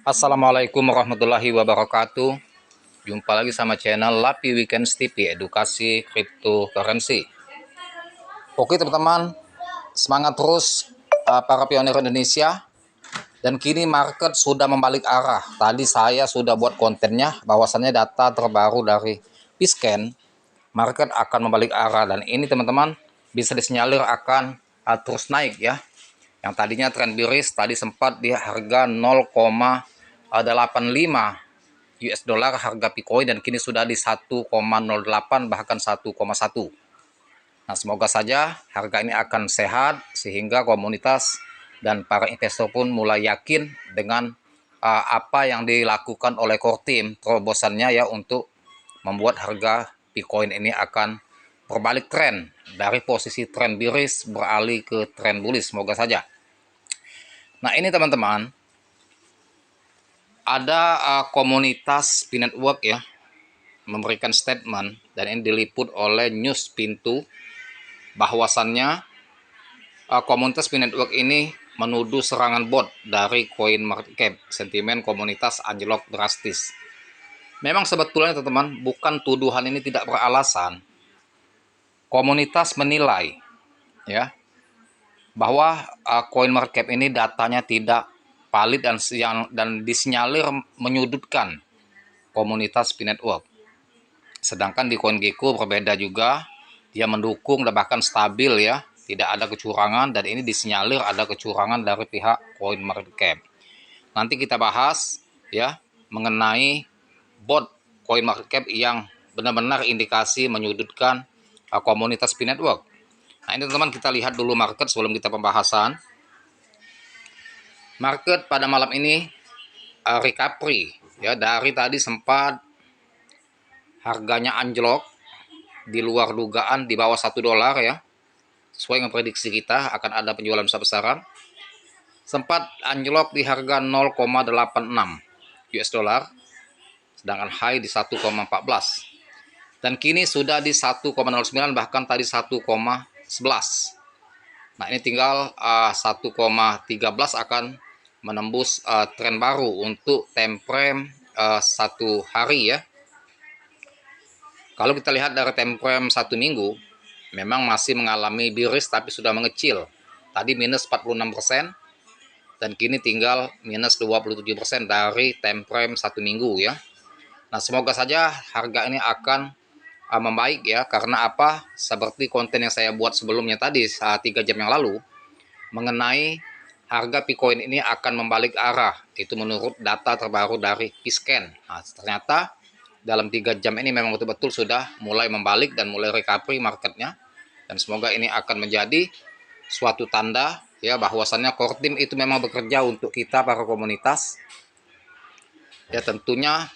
Assalamualaikum warahmatullahi wabarakatuh. Jumpa lagi sama channel Lapi Weekends TV, edukasi cryptocurrency. Oke teman-teman, semangat terus para pionir Indonesia. Dan kini market sudah membalik arah. Tadi saya sudah buat kontennya, bahwasannya data terbaru dari Piscan, market akan membalik arah. Dan ini teman-teman, bisa disinyalir akan terus naik ya. Yang tadinya tren bearish, tadi sempat di harga 0,85 US dollar harga Bitcoin, dan kini sudah di 1,08 bahkan 1,1. Nah, semoga saja harga ini akan sehat sehingga komunitas dan para investor pun mulai yakin dengan apa yang dilakukan oleh core team terobosannya ya, untuk membuat harga Bitcoin ini akan berbalik tren dari posisi tren bearish beralih ke tren bullish, semoga saja. Nah, ini teman-teman, ada komunitas P-Network ya memberikan statement, dan ini diliput oleh News Pintu, bahwasannya komunitas P-Network ini menuduh serangan bot dari CoinMarketCap. Sentimen komunitas anjlok drastis. Memang sebetulnya teman-teman, bukan tuduhan ini tidak beralasan. Komunitas menilai ya bahwa CoinMarketCap ini datanya tidak valid dan disinyalir menyudutkan komunitas P-Network. Sedangkan di CoinGecko berbeda juga, dia mendukung dan bahkan stabil ya, tidak ada kecurangan, dan ini disinyalir ada kecurangan dari pihak CoinMarketCap. Nanti kita bahas ya mengenai bot CoinMarketCap yang benar-benar indikasi menyudutkan komunitas P-Network. Nah, ini teman-teman, kita lihat dulu market sebelum kita pembahasan. Market pada malam ini recovery ya, dari tadi sempat harganya anjlok di luar dugaan di bawah $1 ya. Sesuai dengan prediksi kita akan ada penjualan besar-besaran. Sempat anjlok di harga 0,86 US dollar, sedangkan high di 1,14. Dan kini sudah di 1,09, bahkan tadi 1,11. Nah, ini tinggal 1,13 akan menembus tren baru untuk time frame 1 hari ya. Kalau kita lihat dari time frame 1 minggu, memang masih mengalami bearish tapi sudah mengecil. Tadi minus 46%, dan kini tinggal minus 27% dari time frame 1 minggu ya. Nah, semoga saja harga ini akan membaik ya, karena apa? Seperti konten yang saya buat sebelumnya tadi 3 jam yang lalu, mengenai harga Bitcoin ini akan membalik arah. Itu menurut data terbaru dari Piscan. Nah, ternyata dalam 3 jam ini memang betul-betul sudah mulai membalik dan mulai recovery marketnya. Dan semoga ini akan menjadi suatu tanda ya, bahwasannya core team itu memang bekerja untuk kita para komunitas. Ya, tentunya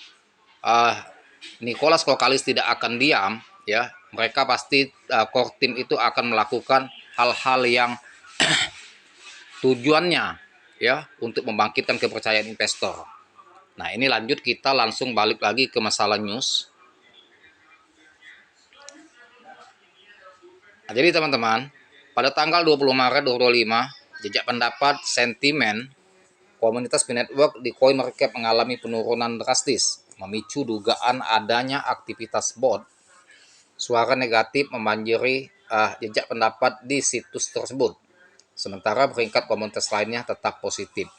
Nicholas Kokalis tidak akan diam ya. Mereka pasti core team itu akan melakukan hal-hal yang tujuannya ya untuk membangkitkan kepercayaan investor. Nah, ini lanjut, kita langsung balik lagi ke masalah news. Nah, jadi teman-teman, pada tanggal 20 Maret 2025, jejak pendapat sentimen komunitas P-Network di CoinMarketCap mengalami penurunan drastis, memicu dugaan adanya aktivitas bot. Suara negatif membanjiri jejak pendapat di situs tersebut. Sementara peringkat komunitas lainnya tetap positif.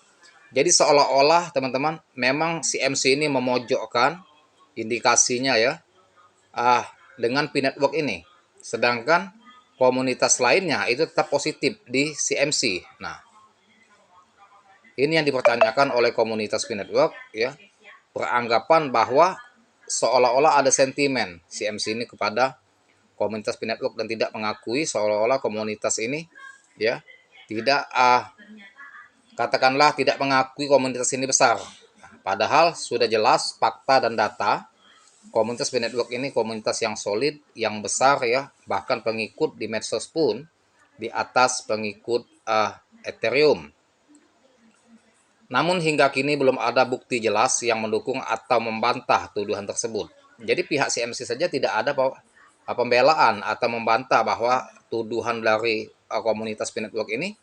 Jadi seolah-olah teman-teman, memang CMC ini memojokkan indikasinya ya dengan P-Network ini. Sedangkan komunitas lainnya itu tetap positif di CMC. Nah, ini yang dipertanyakan oleh komunitas P-Network ya. Beranggapan bahwa seolah-olah ada sentimen CMC ini kepada komunitas P-Network, dan tidak mengakui seolah-olah komunitas ini ya tidak katakanlah tidak mengakui komunitas ini besar. Padahal sudah jelas fakta dan data, komunitas P-Network ini komunitas yang solid, yang besar ya, bahkan pengikut di medsos pun di atas pengikut Ethereum. Namun hingga kini belum ada bukti jelas yang mendukung atau membantah tuduhan tersebut. Jadi pihak CMC saja tidak ada pembelaan atau membantah bahwa tuduhan dari komunitas P-Network ini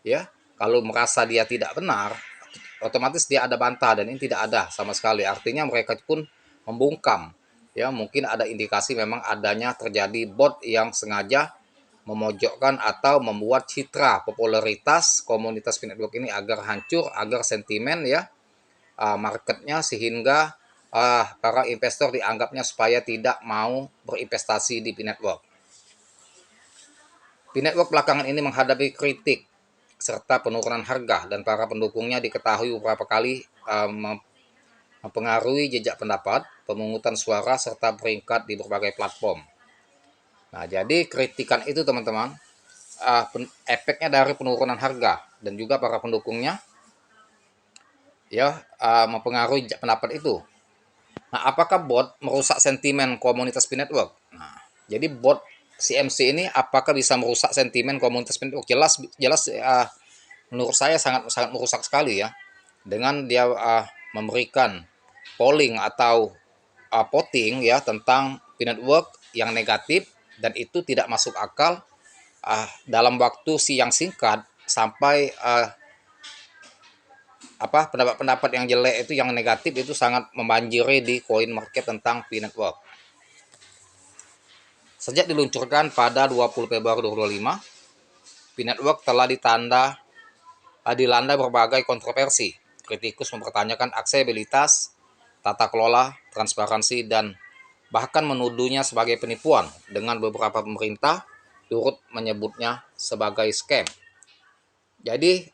ya, kalau merasa dia tidak benar otomatis dia ada bantah, dan ini tidak ada sama sekali. Artinya mereka pun membungkam, ya mungkin ada indikasi memang adanya terjadi bot yang sengaja memojokkan atau membuat citra popularitas komunitas P network ini agar hancur, agar sentimen ya marketnya, sehingga para investor dianggapnya supaya tidak mau berinvestasi di P network. P network belakangan ini menghadapi kritik serta penurunan harga, dan para pendukungnya diketahui beberapa kali mempengaruhi jejak pendapat, pemungutan suara, serta peringkat di berbagai platform. Nah, jadi kritikan itu teman-teman, efeknya dari penurunan harga, dan juga para pendukungnya ya mempengaruhi jejak pendapat itu. Nah, apakah bot merusak sentimen komunitas P network? Nah, jadi bot CMC ini apakah bisa merusak sentimen komunitas P network? Jelas jelas menurut saya sangat sangat merusak sekali ya, dengan dia memberikan polling atau voting ya tentang P network yang negatif, dan itu tidak masuk akal dalam waktu yang singkat, sampai pendapat-pendapat yang jelek itu, yang negatif itu sangat membanjiri di koin market tentang P network. Sejak diluncurkan pada 20 Februari 2025, P network telah dilanda berbagai kontroversi. Kritikus mempertanyakan aksesibilitas, tata kelola, transparansi, dan bahkan menuduhnya sebagai penipuan, dengan beberapa pemerintah turut menyebutnya sebagai scam. Jadi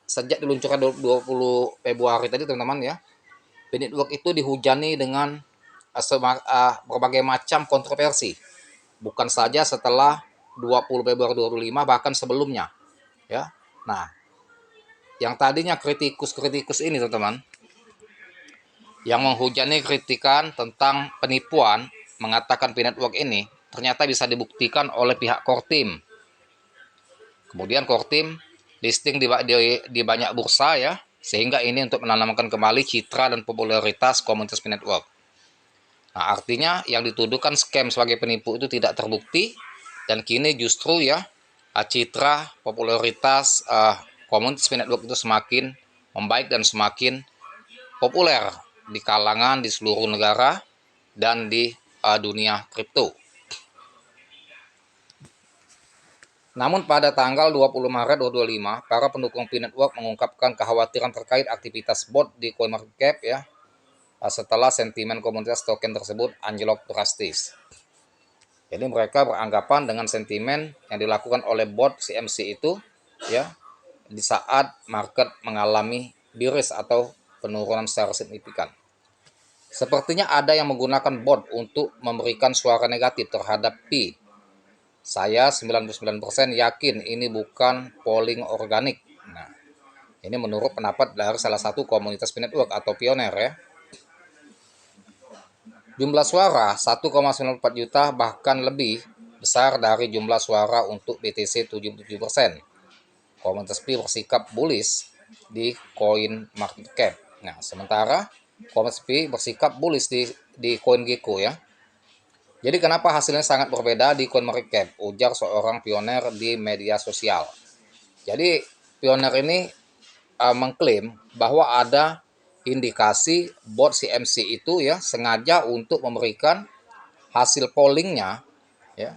sejak diluncurkan 20 Februari tadi teman-teman ya, P network itu dihujani dengan berbagai macam kontroversi, bukan saja setelah 20 Februari 2025, bahkan sebelumnya ya. Nah, yang tadinya kritikus ini teman-teman, yang menghujani kritikan tentang penipuan, mengatakan P network ini ternyata bisa dibuktikan oleh pihak core team. Kemudian core team listing di banyak bursa ya, sehingga ini untuk menanamkan kembali citra dan popularitas komunitas P network. Nah, artinya yang dituduhkan scam sebagai penipu itu tidak terbukti, dan kini justru ya citra popularitas komunitas P network itu semakin membaik dan semakin populer di kalangan di seluruh negara dan di dunia kripto. Namun pada tanggal 20 Maret 2025, para pendukung P network mengungkapkan kekhawatiran terkait aktivitas bot di CoinMarketCap ya, setelah sentimen komunitas token tersebut anjlok drastis. Jadi mereka beranggapan dengan sentimen yang dilakukan oleh bot CMC itu ya, di saat market mengalami bearish atau penurunan secara signifikan. Sepertinya ada yang menggunakan bot untuk memberikan suara negatif terhadap P. Saya 99% yakin ini bukan polling organik. Nah, ini menurut pendapat dari salah satu komunitas P network atau pioner ya. Jumlah suara 1,94 juta bahkan lebih besar dari jumlah suara untuk BTC 77%. Komunitas P bersikap bullish di coin market cap. Nah, sementara komunitas P bersikap bullish di CoinGecko ya. Jadi kenapa hasilnya sangat berbeda di CoinMarketCap? Ujar seorang pioner di media sosial. Jadi pioner ini mengklaim bahwa ada indikasi bot CMC itu ya sengaja untuk memberikan hasil pollingnya ya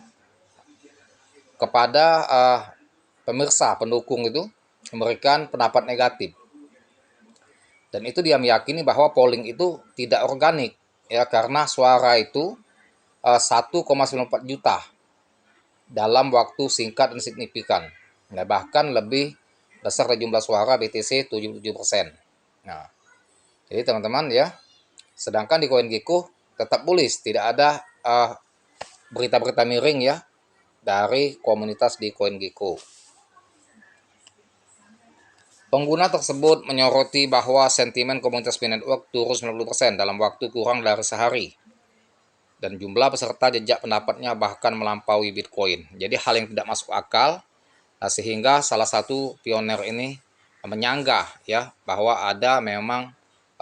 kepada pemirsa pendukung itu, memberikan pendapat negatif, dan itu dia meyakini bahwa polling itu tidak organik ya, karena suara itu 1,94 juta dalam waktu singkat dan signifikan. Nah, bahkan lebih besar dari jumlah suara BTC 77%. Nah, jadi teman-teman ya, sedangkan di CoinGecko tetap bullish, tidak ada berita-berita miring ya dari komunitas di CoinGecko. Pengguna tersebut menyoroti bahwa sentimen komunitas P network turun 90% dalam waktu kurang dari sehari, dan jumlah peserta jejak pendapatnya bahkan melampaui Bitcoin. Jadi hal yang tidak masuk akal, sehingga salah satu pioner ini menyanggah ya bahwa ada memang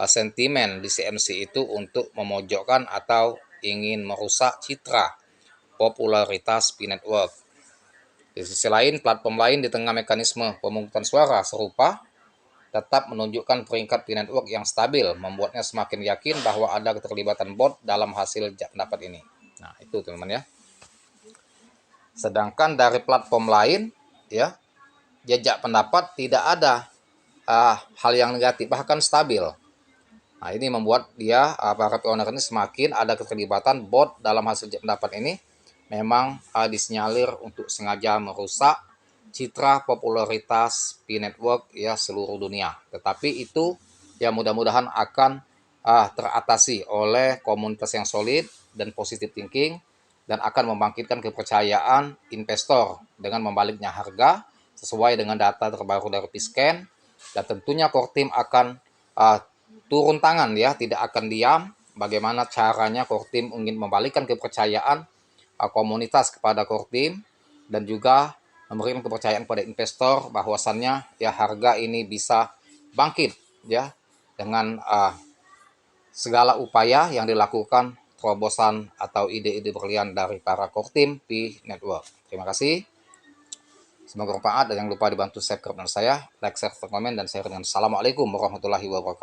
sentimen di CMC itu untuk memojokkan atau ingin merusak citra popularitas P network. Di sisi lain, platform lain di tengah mekanisme pemungutan suara serupa tetap menunjukkan peringkat P-Network yang stabil, membuatnya semakin yakin bahwa ada keterlibatan bot dalam hasil pendapat ini. Nah, itu teman-teman ya. Sedangkan dari platform lain, ya, jejak pendapat tidak ada hal yang negatif, bahkan stabil. Nah, ini membuat dia, para owner ini semakin ada keterlibatan bot dalam hasil pendapat ini. Memang disinyalir untuk sengaja merusak citra popularitas P-Network ya seluruh dunia. Tetapi itu ya mudah-mudahan akan teratasi oleh komunitas yang solid dan positive thinking, dan akan membangkitkan kepercayaan investor dengan membaliknya harga sesuai dengan data terbaru dari P-Scan. Dan tentunya core team akan turun tangan ya, tidak akan diam. Bagaimana caranya core team ingin membalikkan kepercayaan komunitas kepada core team, dan juga memberikan kepercayaan pada investor bahwasannya ya harga ini bisa bangkit ya dengan segala upaya yang dilakukan terobosan atau ide-ide berlian dari para core team P-Network. Terima kasih. Semoga bermanfaat, dan jangan lupa dibantu subscribe channel saya, like, share, komen, dan share dengan. Assalamualaikum warahmatullahi wabarakatuh.